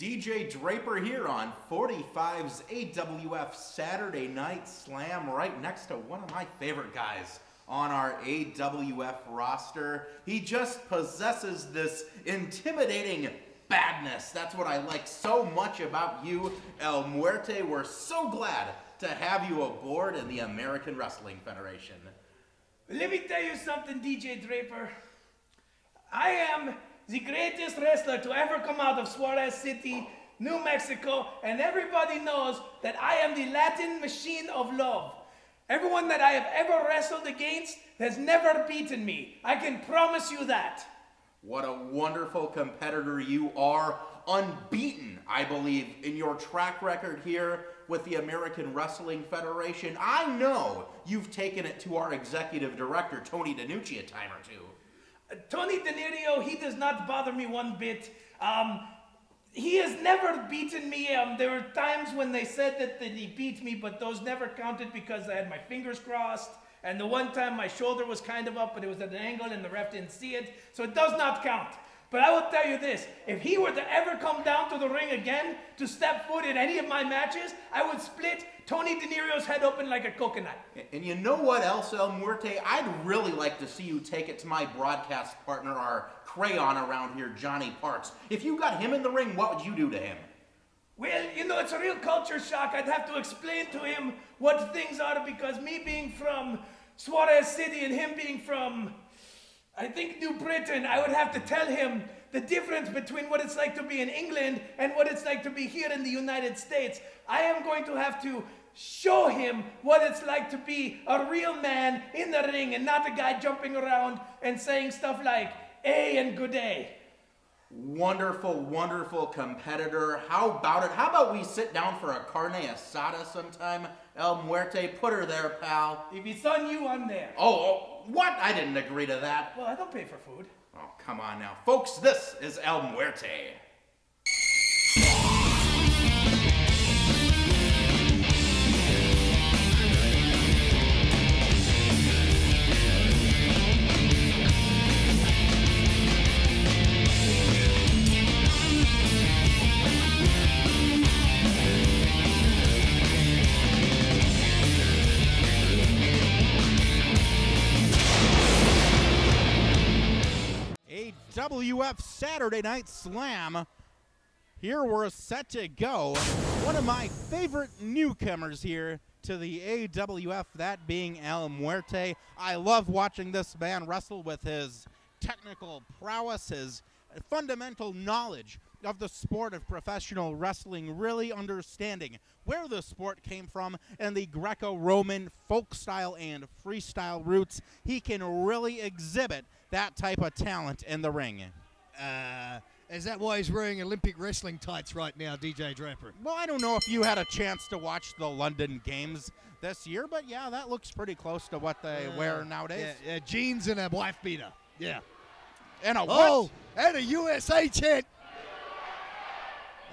DJ Draper here on 45's AWF Saturday Night Slam, right next to one of my favorite guys on our AWF roster. He just possesses this intimidating badness. That's what I like so much about you, El Muerte. We're so glad to have you aboard in the American Wrestling Federation. Let me tell you something, DJ Draper. I am the greatest wrestler to ever come out of Juarez City, New Mexico, and everybody knows that I am the Latin machine of love. Everyone that I have ever wrestled against has never beaten me. I can promise you that. What a wonderful competitor you are. Unbeaten, I believe, in your track record here with the American Wrestling Federation. I know you've taken it to our executive director, Tony DiNucci, a time or two. Tony DiNucci, he does not bother me one bit. He has never beaten me. There were times when they said that he beat me, but those never counted because I had my fingers crossed. And the one time my shoulder was kind of up, but it was at an angle and the ref didn't see it. So it does not count. But I will tell you this, if he were to ever come down to the ring again to step foot in any of my matches, I would split Tony DiNucci's head open like a coconut. And you know what else, El Muerte? I'd really like to see you take it to my broadcast partner, our crayon around here, Johnny Parks. If you got him in the ring, what would you do to him? Well, you know, it's a real culture shock. I'd have to explain to him what things are because me being from Juarez City and him being from, I think, New Britain, I would have to tell him the difference between what it's like to be in England and what it's like to be here in the United States. I am going to have to show him what it's like to be a real man in the ring and not a guy jumping around and saying stuff like, "Hey and good day." Wonderful, wonderful competitor. How about it? How about we sit down for a carne asada sometime? El Muerte, put her there, pal. If it's on you, I'm there. Oh, what? I didn't agree to that. Well, I don't pay for food. Oh, come on now. Folks, this is El Muerte. AWF Saturday Night Slam. Here we're set to go. One of my favorite newcomers here to the AWF, that being El Muerte. I love watching this man wrestle with his technical prowess, his fundamental knowledge of the sport of professional wrestling, really understanding where the sport came from and the Greco-Roman folk style and freestyle roots. He can really exhibit that type of talent in the ring. Is that why he's wearing Olympic wrestling tights right now, DJ Draper? Well, I don't know if you had a chance to watch the London Games this year, but yeah, that looks pretty close to what they wear nowadays. Yeah, jeans and a wife beater. Yeah. And a what? Oh, and a USA chant.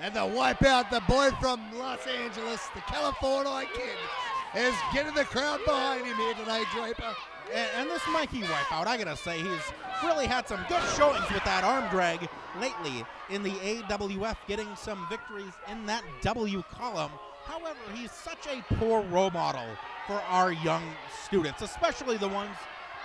And the Wipeout, the boy from Los Angeles, the California kid, is getting the crowd behind him here today, Draper. And this Mikey Wipeout, I gotta say, he's really had some good showings with that arm drag lately in the AWF, getting some victories in that W column. However, he's such a poor role model for our young students, especially the ones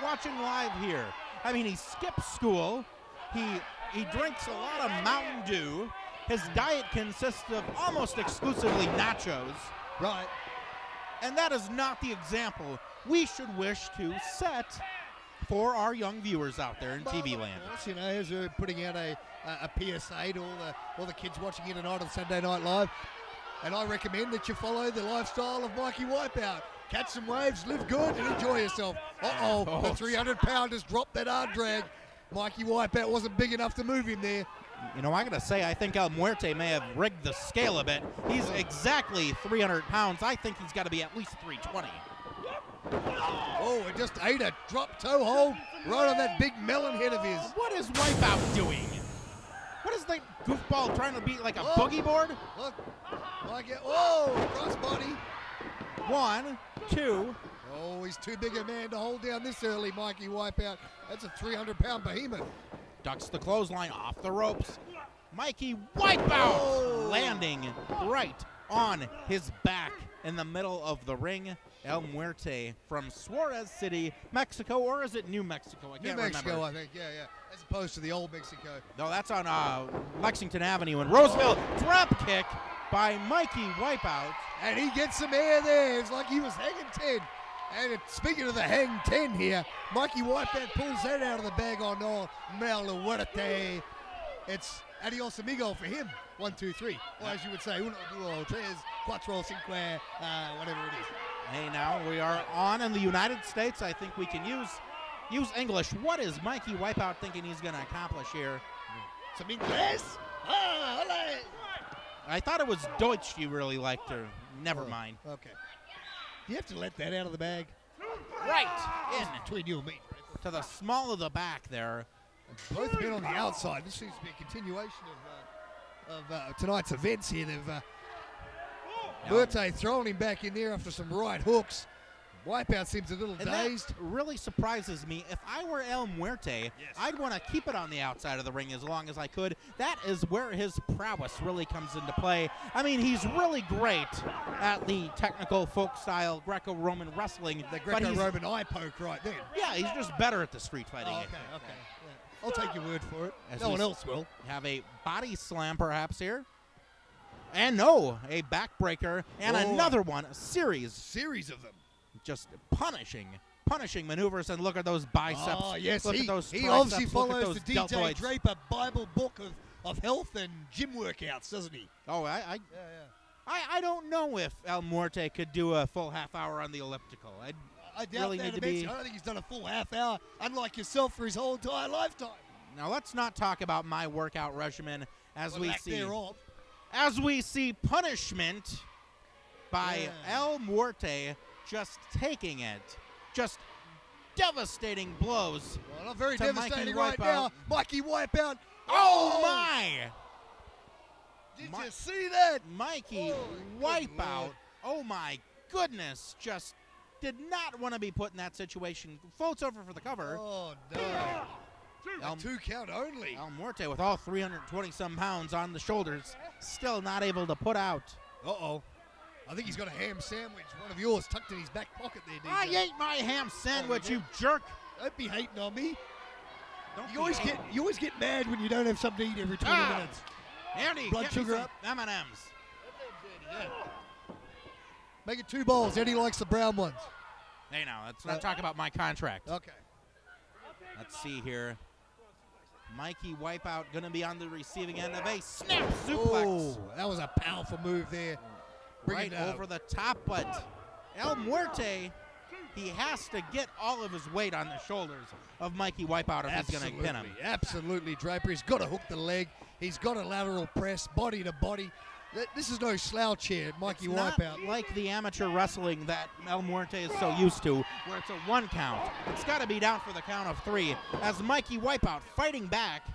watching live here. I mean, he skips school, he drinks a lot of Mountain Dew, his diet consists of almost exclusively nachos. Right. And that is not the example we should wish to set for our young viewers out there in TV land. Of course, you know, as we're putting out a PSA to all the kids watching here tonight on Sunday Night Live. And I recommend that you follow the lifestyle of Mikey Wipeout. Catch some waves, live good, and enjoy yourself. Uh-oh, the 300-pounder's dropped that arm drag. Mikey Wipeout wasn't big enough to move him there. You know, I gotta say, I think El Muerte may have rigged the scale a bit. He's exactly 300 pounds. I think he's got to be at least 320. Oh, it just ate a drop toe hold right on that big melon head of his. What is Wipeout doing? What is the goofball trying to be, like a boogie board? Look, like it. Oh, crossbody. 1, 2. Oh, he's too big a man to hold down this early, Mikey Wipeout. That's a 300-pound behemoth. Ducks the clothesline off the ropes. Mikey Wipeout! Oh, landing right on his back in the middle of the ring. El Muerte from Suarez City, Mexico, or is it New Mexico? I can't remember. New Mexico, I think, yeah. As opposed to the old Mexico. No, that's on Lexington Avenue in Roseville. Drop kick by Mikey Wipeout. And he gets some air there. It's like he was hanging 10. And speaking of the hang 10 here, Mikey Wipeout pulls that out of the bag on Muerte. It's adios amigo for him. 1, 2, 3. Or as you would say, 1, 2, 3, 4, 5, whatever it is. Hey, now we are on in the United States. I think we can use English. What is Mikey Wipeout thinking he's going to accomplish here? Some English? Ah, hola. I thought it was Deutsch you really liked, or never mind. Okay. You have to let that out of the bag. Right in between you and me. To the small of the back there. Both men on the outside. This seems to be a continuation of tonight's events here. They've Muerte throwing him back in there after some right hooks. Wipeout seems a little dazed. That really surprises me. If I were El Muerte, I'd want to keep it on the outside of the ring as long as I could. That is where his prowess really comes into play. I mean, he's really great at the technical folk style Greco-Roman wrestling. The Greco-Roman eye poke right there. Yeah, he's just better at the street fighting. Oh, okay. Yeah. I'll take your word for it. As no one else will. Have a body slam perhaps here. And no, a backbreaker, and another one, a series of them. Just punishing maneuvers, and look at those biceps. Oh, yes, look at those triceps, he obviously look at follows those the DJ deltoids. Draper Bible book of health and gym workouts, doesn't he? Oh, I don't know if El Muerte could do a full half hour on the elliptical. I doubt really that need to immensely. be. I don't think he's done a full half hour, unlike yourself, for his whole entire lifetime. Now let's not talk about my workout regimen as we see. Thereof. As we see punishment by El Muerte just taking it. Just devastating blows. Well, not very to devastating Mikey right Wipeout. now. Mikey Wipeout. Oh, my! Did you see that? Mikey Wipeout. Oh, my goodness. Just did not want to be put in that situation. Floats over for the cover. Oh, no. A 2 count only. El Muerte with all 320-some pounds on the shoulders, still not able to put out. Uh-oh. I think he's got a ham sandwich, one of yours, tucked in his back pocket there, DJ. I ate my ham sandwich, you jerk. Don't be hating on me. You always get mad when you don't have something to eat every 20 minutes. Andy, blood get sugar me up. some M&Ms. Make it 2 balls. Eddie likes the brown ones. Hey, now, let's not talk about my contract. Okay. Let's see here. Mikey Wipeout going to be on the receiving end of a snap suplex. Oh, that was a powerful move there. Right over the top, but El Muerte, he has to get all of his weight on the shoulders of Mikey Wipeout if he's going to pin him. Absolutely, Draper. He's got to hook the leg. He's got a lateral press, body to body. This is no slouch here, Mikey Wipeout. Not like the amateur wrestling that El Muerte is so used to, where it's a 1 count. It's got to be down for the count of 3, as Mikey Wipeout fighting back.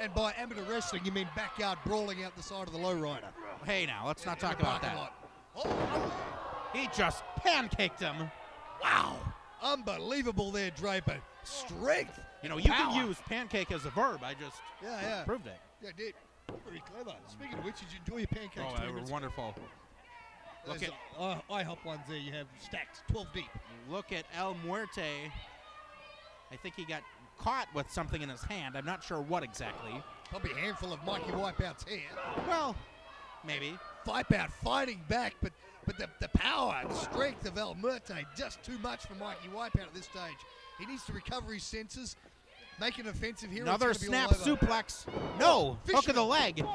And by amateur wrestling, you mean backyard brawling out the side of the lowrider. Hey, now, let's not talk about that. Oh. He just pancaked him. Wow. Unbelievable there, Draper. Strength. You know, you can use pancake as a verb. I just proved it. Yeah, I did. Very clever. Speaking of which, did you enjoy your pancakes? Oh, they were wonderful. Look at IHOP ones there you have stacked, 12 deep. Look at El Muerte. I think he got caught with something in his hand. I'm not sure what exactly. Probably a handful of Mikey Wipeout's hair. Well, maybe. Wipeout fighting back, but the power and strength of El Muerte, just too much for Mikey Wipeout at this stage. He needs to recover his senses, make an offensive here. Another snap suplex. No, hook of the leg.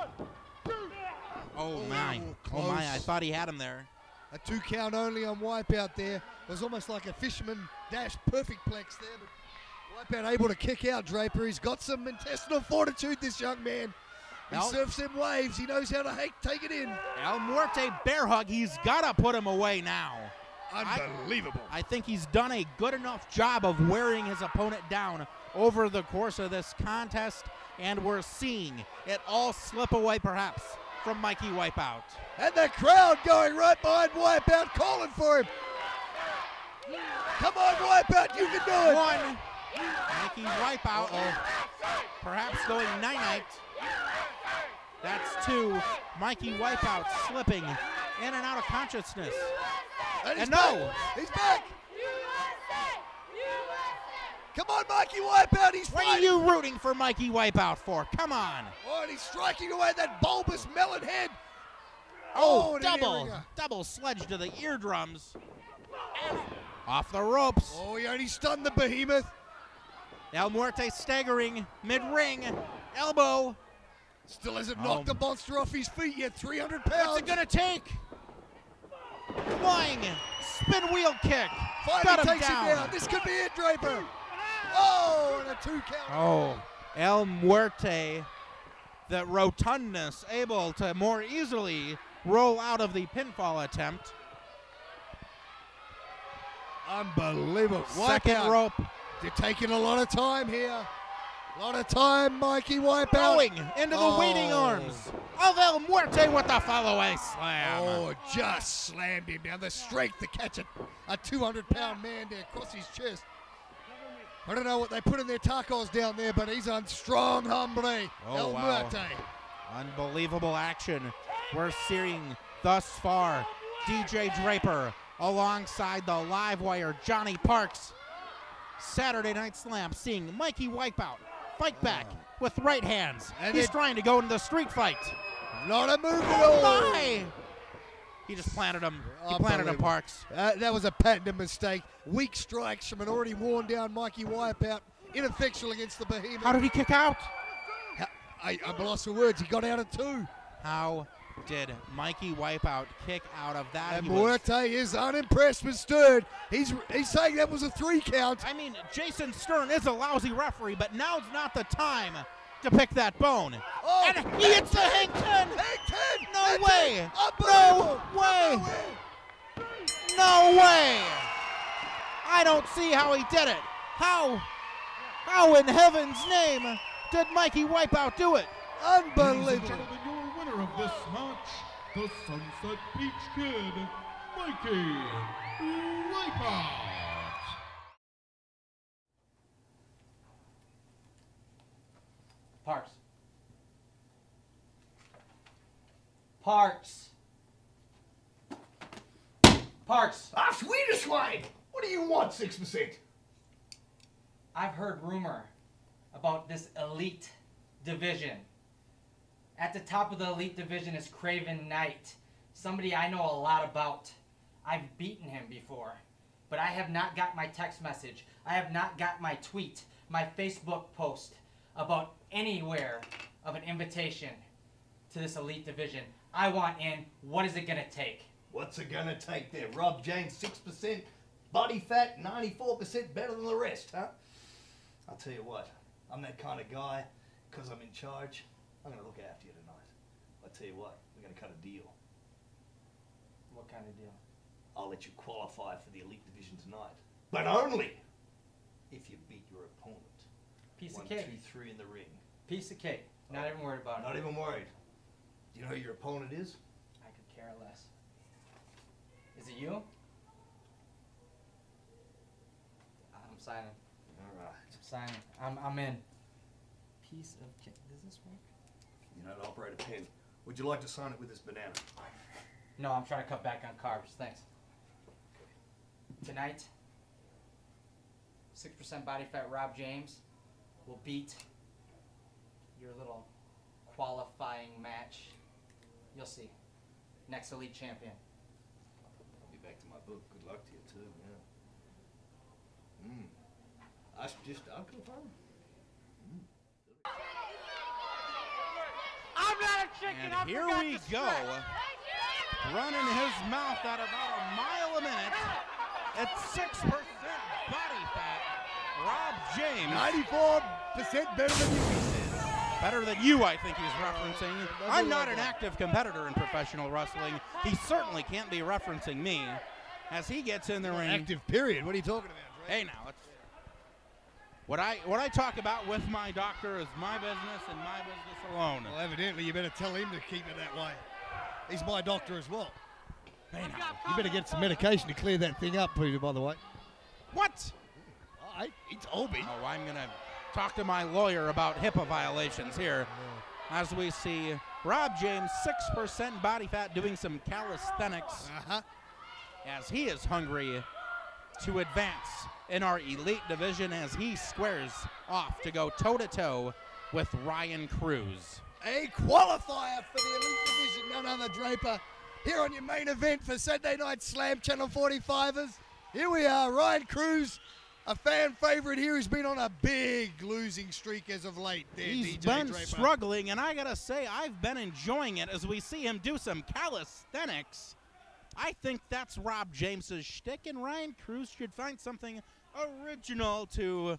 Oh, my. Close. Oh, my. I thought he had him there. A 2 count only on Wipeout there. It was almost like a fisherman dash perfect plex there, but Wipeout able to kick out Draper. He's got some intestinal fortitude, this young man. He surfs them waves. He knows how to take it in. El Muerte bear hug. He's got to put him away now. Unbelievable. I think he's done a good enough job of wearing his opponent down over the course of this contest, and we're seeing it all slip away perhaps from Mikey Wipeout. And the crowd going right behind Wipeout, calling for him. Come on, Wipeout, you can do it. 1. Mikey Wipeout perhaps going night-night. That's 2. Mikey Wipeout slipping in and out of consciousness. And no! back. He's back! Come on, Mikey Wipeout, he's What fighting! are you rooting for Mikey Wipeout for? Come on! Oh, and he's striking away that bulbous melon head. Oh, and an double earringer. sledge to the eardrums. Off the ropes. Oh, he only stunned the behemoth. El Muerte staggering, mid-ring, elbow. Still hasn't knocked the monster off his feet yet, 300 pounds. What's it gonna take? Flying, spin wheel kick. Finally Got him takes down. him down. This could be it, Draper. Oh, and a 2 count. Oh, El Muerte, the rotundness, able to more easily roll out of the pinfall attempt. Unbelievable. Second Wipeout. rope. They're taking a lot of time here. A lot of time, Mikey Wipeout. Going into the waiting arms of El Muerte with the follow-away slam. Oh, just slammed him down. The strength to catch a 200-pound man there across his chest. I don't know what they put in their tacos down there, but he's on strong hombre. Oh, El wow. Muerte. Unbelievable action we're seeing thus far. DJ Draper alongside the live wire Johnny Parks. Saturday Night Slam seeing Mikey Wipeout fight back with right hands. And He's trying to go into the street fight. Not a move at Oh all. my! He just planted him. He planted him, Parks. That was a patent mistake. Weak strikes from an already worn down Mikey Wipeout. Ineffectual against the behemoth. How did he kick out? I'm lost for words. He got out at 2. How did Mikey Wipeout kick out of that? And Muerte is unimpressed with Stern. He's saying that was a 3 count. I mean, Jason Stern is a lousy referee, but now's not the time to pick that bone. Oh, And he hits the hang 10. Hang 10. No way. Unbelievable. No way. No way. I don't see how he did it. How in heaven's name did Mikey Wipeout do it? Ladies and Unbelievable. gentlemen, your winner of this match, the Sunset Beach Kid, Mikey Wipeout. Parks. Parks. Parks. Ah, Swedish line! What do you want, 6%? I've heard rumor about this elite division. At the top of the elite division is Craven Knight, somebody I know a lot about. I've beaten him before, but I have not got my text message. I have not got my tweet, my Facebook post about anywhere of an invitation to this elite division. I want in. What is it gonna take? What's it gonna take there? Rob James, 6%, body fat, 94% better than the rest, huh? I'll tell you what, I'm that kind of guy, because I'm in charge, I'm gonna look after you tonight. I'll tell you what, we're gonna cut a deal. What kind of deal? I'll let you qualify for the elite division tonight, but only if you beat your opponent. Piece of 1, cake. 2, 3 in the ring. Piece of cake. Not even worried about it. Not even worried. Do you know who your opponent is? I could care less. Is it you? I'm signing. All right. I'm signing. I'm in. Piece of cake. Does this work? You know how to operate a pen. Would you like to sign it with this banana? No, I'm trying to cut back on carbs. Thanks. Tonight, 6% body fat Rob James will beat your little qualifying match. You'll see. Next elite champion. I'll be back to my book. Good luck to you too, yeah. I'll confirm. I'm not a chicken. And here we go. Running his mouth at about a mile a minute at 6% body fat. Rob James. 94% better than you, he says. Better than you, I think he's referencing. I'm not an active competitor in professional wrestling. He certainly can't be referencing me as he gets in the ring. Active period. What are you talking about, Dre? Hey, now, what I talk about with my doctor is my business and my business alone. Well, evidently, you better tell him to keep it that way. He's my doctor as well. Hey, now. You better get some medication to clear that thing up, Peter, by the way. What? He told me. Oh, I'm going to talk to my lawyer about HIPAA violations here. as we see Rob James, 6% body fat, doing some calisthenics as he is hungry to advance in our elite division as he squares off to go toe-to-toe with Ryan Cruz. A qualifier for the elite division, none other, Draper. Here on your main event for Saturday Night Slam, Channel 45ers. Here we are, Ryan Cruz, a fan favorite here who's been on a big losing streak as of late. There, He's DJ been Draper. struggling, and I gotta say, I've been enjoying it as we see him do some calisthenics. I think that's Rob James's shtick, and Ryan Cruz should find something original to,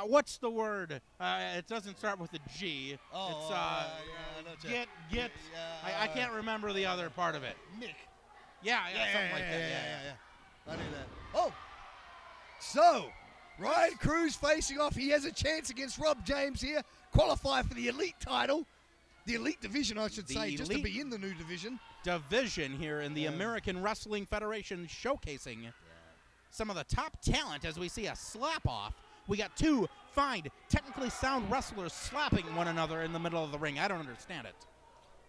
what's the word? It doesn't start with a G. I can't remember the other part of it. Mick. Yeah, something like that. Yeah. I knew that. Oh, so Ryan Cruz facing off. He has a chance against Rob James here. Qualify for the elite title. The elite division, I should say, just to be in the new division. Division here in the American Wrestling Federation, showcasing some of the top talent as we see a slap-off. We got two fine, technically sound wrestlers slapping one another in the middle of the ring. I don't understand it.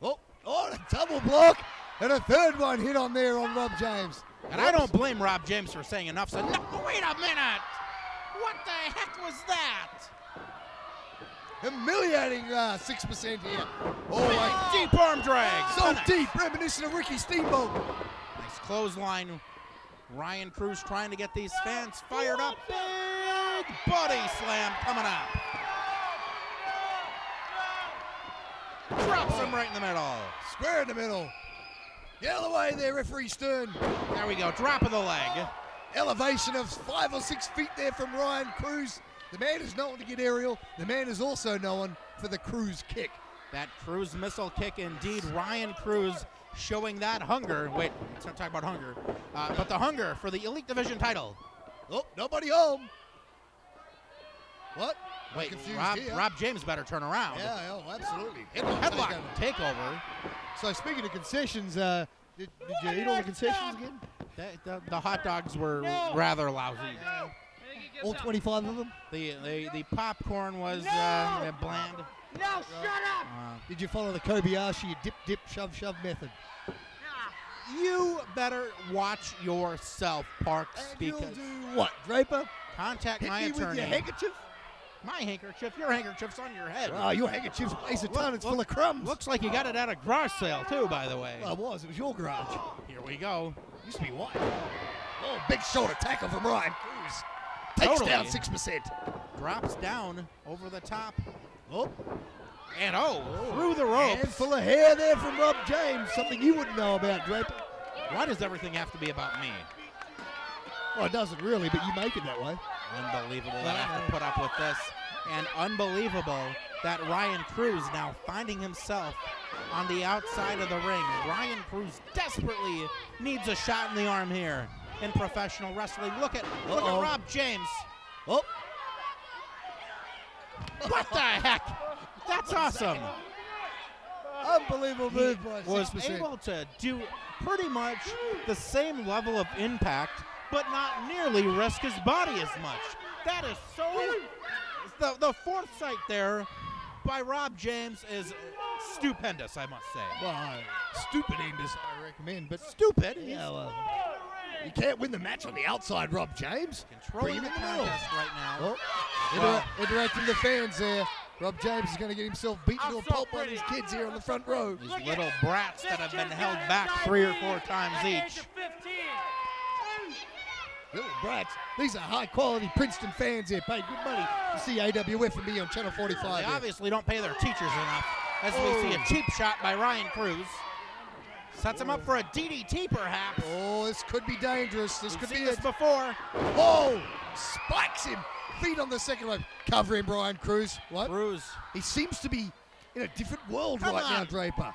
Oh, a double block, and a third one hit on there on Rob James. And I don't blame Rob James for saying enough. So, no, wait a minute! What the heck was that? Humiliating 6% here. Oh, deep arm drag. So deep, reminiscent of Ricky Steamboat. Nice clothesline. Ryan Cruz trying to get these fans fired up. Big body slam coming up. Drops him right in the middle. Square in the middle. Get out of the way there, referee Stern. There we go, drop of the leg. Elevation of 5 or 6 feet there from Ryan Cruz. The man is known to get aerial. The man is also known for the Cruz kick. That Cruz missile kick indeed. Ryan Cruz showing that hunger. Wait, let's not talk about hunger. But the hunger for the Elite Division title. Oh, nobody home. What? Wait, Rob James better turn around. Yeah, absolutely. Headlock takeover. So speaking of concessions, did you eat all the concessions again? The hot dogs were rather lousy. All 25 of them? The popcorn was bland. No, shut up! Did you follow the Kobayashi dip, shove method? You better watch yourself, Parks. And because you'll do what, Draper? Contact Hit my me attorney. with your handkerchief? My handkerchief? Your handkerchief's on your head. Oh, your handkerchief's weighs a ton. It's full of crumbs. Looks like you got it at a garage sale, too, by the way. Well, it was. It was your garage. Here we go. Used to be white. Oh, big shoulder tackle from Ryan Cruz. Takes down 6%. Drops down over the top. Oh. And through the ropes. Handful of hair there from Rob James. Something you wouldn't know about, Draper. Why does everything have to be about me? Well, it doesn't really, but you make it that way. Unbelievable that I have to put up with this. And unbelievable that Ryan Cruz now finding himself on the outside of the ring. Ryan Cruz desperately needs a shot in the arm here in professional wrestling. Look at Rob James. Oh. What the heck? That's awesome. Unbelievable move by 6%. Was able to do pretty much the same level of impact, but not nearly risk his body as much. That is so... The foresight there by Rob James is stupendous, I must say. Well, stupendous, I recommend, but stupid. Yeah, well, you can't win the match on the outside, Rob James. Controlling the contest right now. Oh, interacting with the fans there. Rob James is going to get himself beaten to a pulp by these kids here on the front row. These little brats that have been held back 3 or 4 times each. Little brats. These are high-quality Princeton fans here. Pay good money to see AWF and be on Channel 45. They obviously don't pay their teachers enough. As we see a cheap shot by Ryan Cruz. Sets him up for a DDT, perhaps. Oh, this could be dangerous. This could be it before. Oh, spikes him. Feet on the second rope. Cover him, Ryan Cruz. What? Cruz. He seems to be in a different world now, Draper.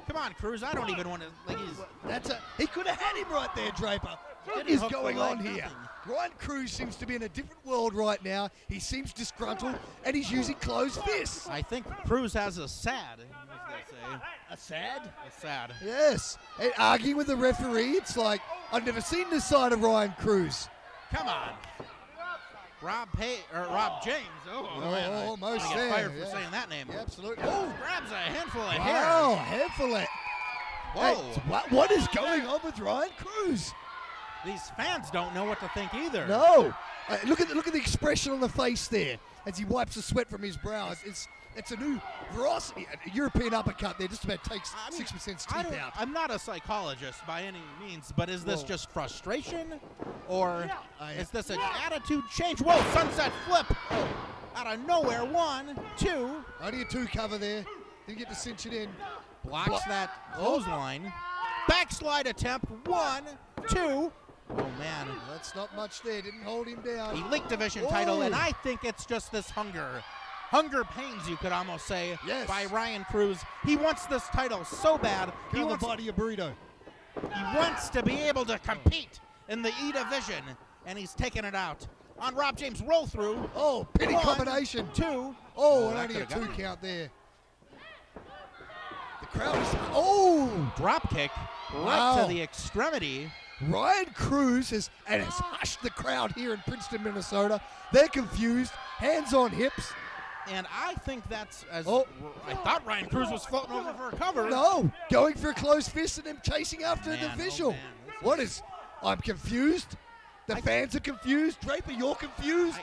Come on, Cruz. I don't even want to. He could have had him right there, Draper. What is going on here? Ryan Cruz seems to be in a different world right now. He seems disgruntled, and he's using closed fists. I think Cruz has a sad, as they say. A sad? A sad. Yes. And arguing with the referee, it's like, I've never seen this side of Ryan Cruz. Come on. Rob James. Oh, man. Almost I get there. fired Yeah. for saying that name. Yeah, absolutely. Oh, grabs a handful of Wow, hair. handful of. Whoa. Hey, what is going on with Ryan Cruz? These fans don't know what to think either. No. Look at the expression on the face there as he wipes the sweat from his brow. It's a new veracity, a European uppercut there. Just about takes 6%'s teeth out. I'm not a psychologist by any means, but is this just frustration, or is this an attitude change? Whoa, sunset flip out of nowhere. 1, 2. Only a 2 cover there. Didn't get to cinch it in. Blocks that clothesline. Backslide attempt. 1, 2. Oh, man. That's not much there. Didn't hold him down. Elite Division title, and I think it's just this hunger pains, you could almost say, by Ryan Cruz. He wants this title so bad. He wants body a burrito. He wants to be able to compete in the E Division, and he's taking it out on Rob James. Roll through. Oh, pity combination. 2. Oh, and only a 2 count there. The crowd is drop kick right to the extremity. Ryan Cruz has hushed the crowd here in Princeton, Minnesota. They're confused. Hands on hips. And I think that's I thought Ryan Cruz was floating over for a cover. No, going for a closed fist and then chasing after the visual. I'm confused. The fans are confused. Draper, you're confused.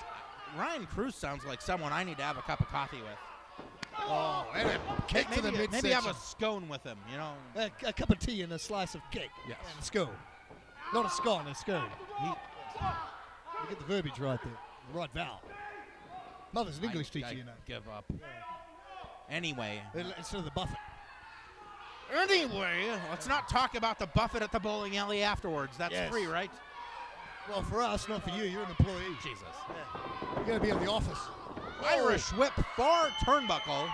Ryan Cruz sounds like someone I need to have a cup of coffee with. Oh, and a kick to the midsection. Maybe have a scone with him, you know. A cup of tea and a slice of cake. Yes. And a scone. Not a scone, a scone. You get the verbiage right there. The right vowel. Mother's an English teacher, you know. Give up. Anyway. Instead of the buffet. Anyway, let's not talk about the buffet at the bowling alley afterwards. That's free, right? Well, for us, not for you. You're an employee. Jesus. You got to be in the office. Irish whip, far turnbuckle.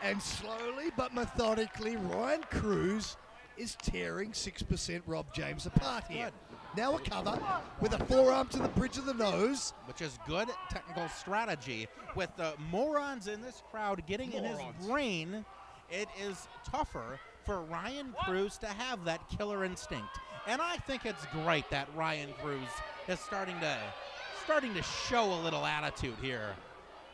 And slowly but methodically, Ryan Cruz is tearing 6% Rob James apart here. Now a cover with a forearm to the bridge of the nose. Which is good technical strategy. With the morons in this crowd getting in his brain, it is tougher for Ryan Cruz to have that killer instinct. And I think it's great that Ryan Cruz is starting to show a little attitude here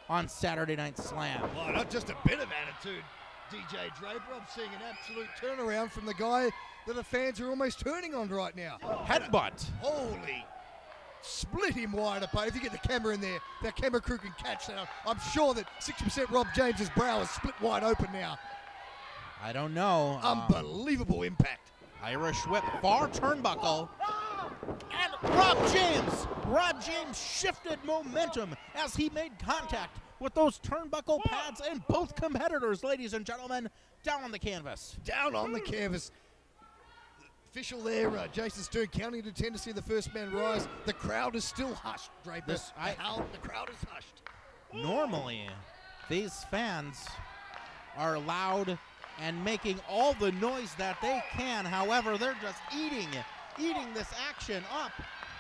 on Saturday Night Slam. Well, not just a bit of attitude, DJ Draper. I'm seeing an absolute turnaround from the guy that the fans are almost turning on right now. Headbutt. Holy. Split him wide apart. If you get the camera in there, that camera crew can catch that. I'm sure that 6% Rob James's brow is split wide open now. I don't know. Unbelievable impact. Irish whip, far turnbuckle. And Rob James shifted momentum as he made contact with those turnbuckle pads and both competitors, ladies and gentlemen, down on the canvas. Down on the canvas. Official there, Jason Stern, counting to 10 to see the first man rise. The crowd is still hushed, Draper. The crowd is hushed. Normally, these fans are loud and making all the noise that they can. However, they're just eating this action up.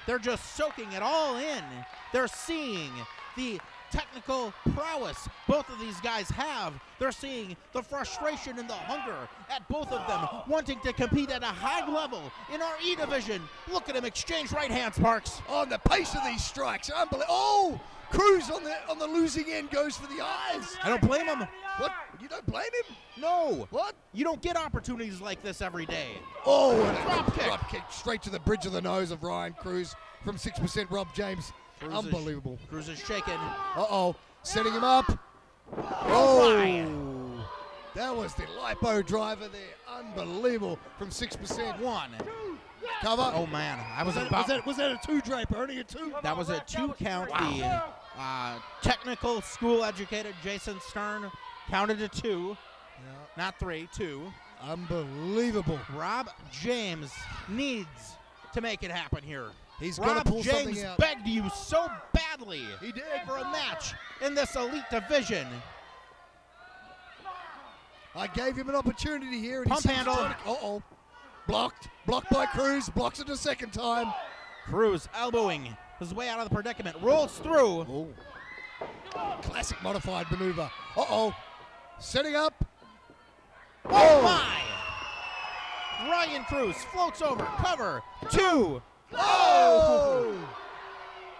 They're just soaking it all in. They're seeing the technical prowess both of these guys have. They're seeing the frustration and the hunger at both of them wanting to compete at a high level in our E division. Look at him exchange right hands, Parks. On the pace of these strikes, unbelievable. Oh, Cruz on the losing end goes for the eyes. I don't blame him. What? You don't blame him? No. What? You don't get opportunities like this every day. Oh, and a drop kick straight to the bridge of the nose of Ryan Cruz from 6% Rob James. Unbelievable. Cruz is shaking. Uh-oh. Setting him up. Oh. That was the lipo driver there. Unbelievable from 6%. 1. Cover. Oh, man. Was that a 2, Draper? Only a 2? That was a 2 count. Wow. The technical school-educated Jason Stern counted a 2. Yeah. Not 3, 2. Unbelievable. Rob James needs to make it happen here. He's got to pull something out. Rob James begged you so badly. He did. For a match in this elite division. I gave him an opportunity here. And Pump handle. Uh-oh. Blocked. Blocked by Cruz. Blocks it a second time. Cruz elbowing his way out of the predicament. Rolls through. Oh. Classic modified maneuver. Uh-oh. Setting up. Oh, my. Ryan Cruz floats over. Cover. 2. Oh!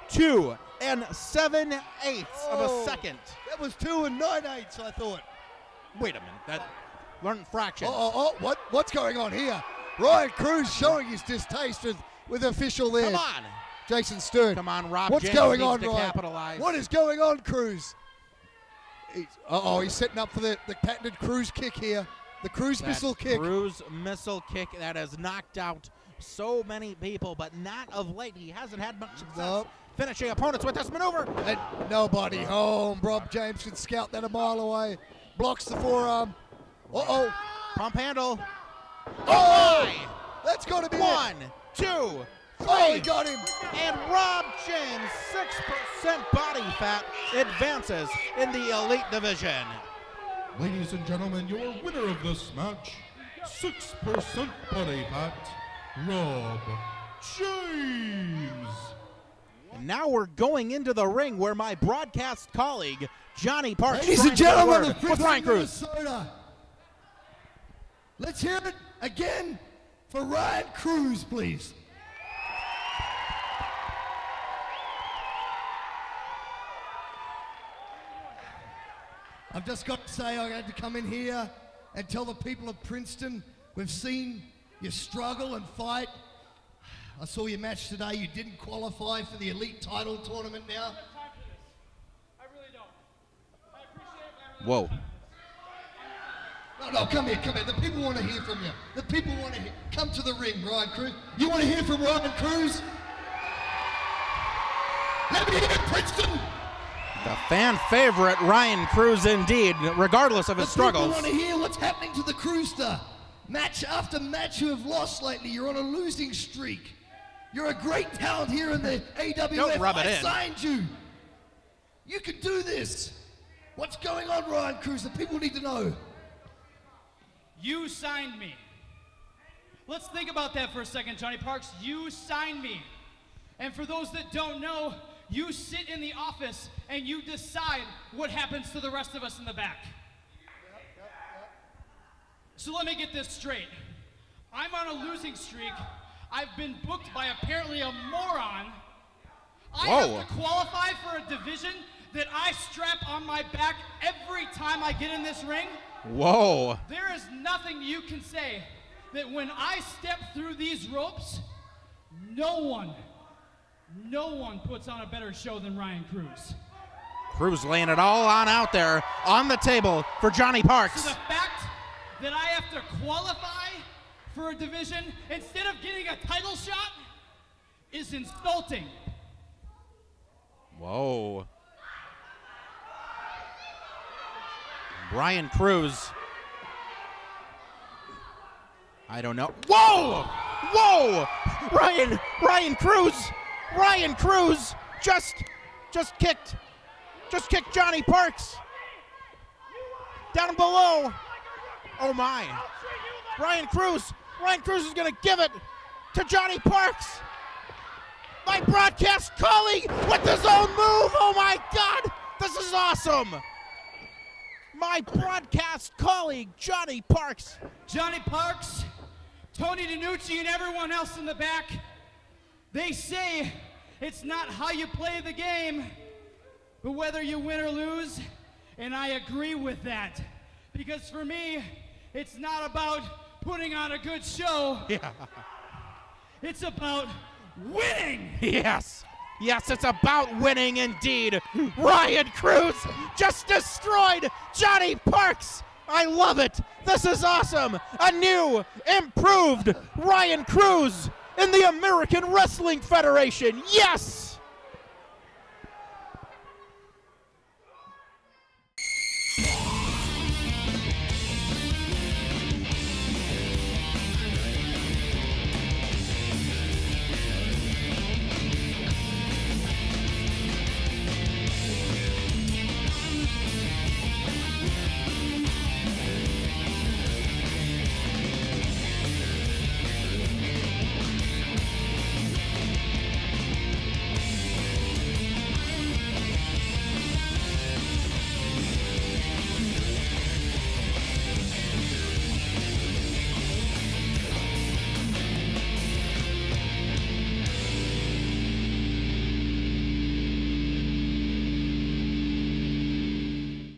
2. of a second. That was 2 9/8, I thought. Wait a minute. That learned fractions. What's going on here? Ryan Cruz showing his distaste with official there. Come on. Jason Stern. Come on, Rob What's James going needs on, to Ryan? capitalize. What is going on, Cruz? He's setting up for the patented Cruz kick here. The Cruz missile kick. Cruz missile kick that has knocked out so many people, but not of late. He hasn't had much success. Nope. Finishing opponents with this maneuver. And nobody home. Rob James can scout that a mile away. Blocks the forearm. Pump handle. Oh! That's got to be 1, 2, 3. Oh, he got him. And Rob James, 6% body fat, advances in the elite division. Ladies and gentlemen, your winner of this match, 6% body fat, Rob James. And now we're going into the ring where my broadcast colleague, Johnny Parks, Ladies and gentlemen of with Ryan Cruz. Minnesota, let's hear it again for Ryan Cruz, please. I've just got to say I had to come in here and tell the people of Princeton we've seen you struggle and fight. I saw your match today. You didn't qualify for the elite title tournament now. I really don't. I appreciate it. Whoa. No, come here. The people want to hear from you. The people want to come to the ring, Ryan Cruz. You want to hear from Ryan Cruz? Let me hear Princeton. The fan favorite, Ryan Cruz, indeed, regardless of his struggles. People want to hear what's happening to the Crewster. Match after match you have lost lately. You're on a losing streak. You're a great talent here in the AWF. Don't rub it in. I signed you. You can do this. What's going on, Ryan Cruz? The people need to know. You signed me. Let's think about that for a second, Johnny Parks. You signed me. And for those that don't know, you sit in the office and you decide what happens to the rest of us in the back. So let me get this straight. I'm on a losing streak. I've been booked by apparently a moron. I have to qualify for a division that I strap on my back every time I get in this ring. Whoa. There is nothing you can say that when I step through these ropes, no one puts on a better show than Ryan Cruz. Cruz laying it all on out there on the table for Johnny Parks. So the fact that I have to qualify for a division instead of getting a title shot is insulting. Whoa. Ryan Cruz. I don't know. Whoa! Whoa! Ryan Cruz just kicked Johnny Parks down below. Oh my. Ryan Cruz is gonna give it to Johnny Parks. My broadcast colleague with his own move. Oh my God, this is awesome. My broadcast colleague, Johnny Parks. Johnny Parks, Tony DiNucci, and everyone else in the back, they say it's not how you play the game, but whether you win or lose, and I agree with that. Because for me, it's not about putting on a good show. Yeah. It's about winning. Yes, it's about winning indeed. Ryan Cruz just destroyed Johnny Parks. I love it. This is awesome. A new, improved Ryan Cruz in the American Wrestling Federation. Yes!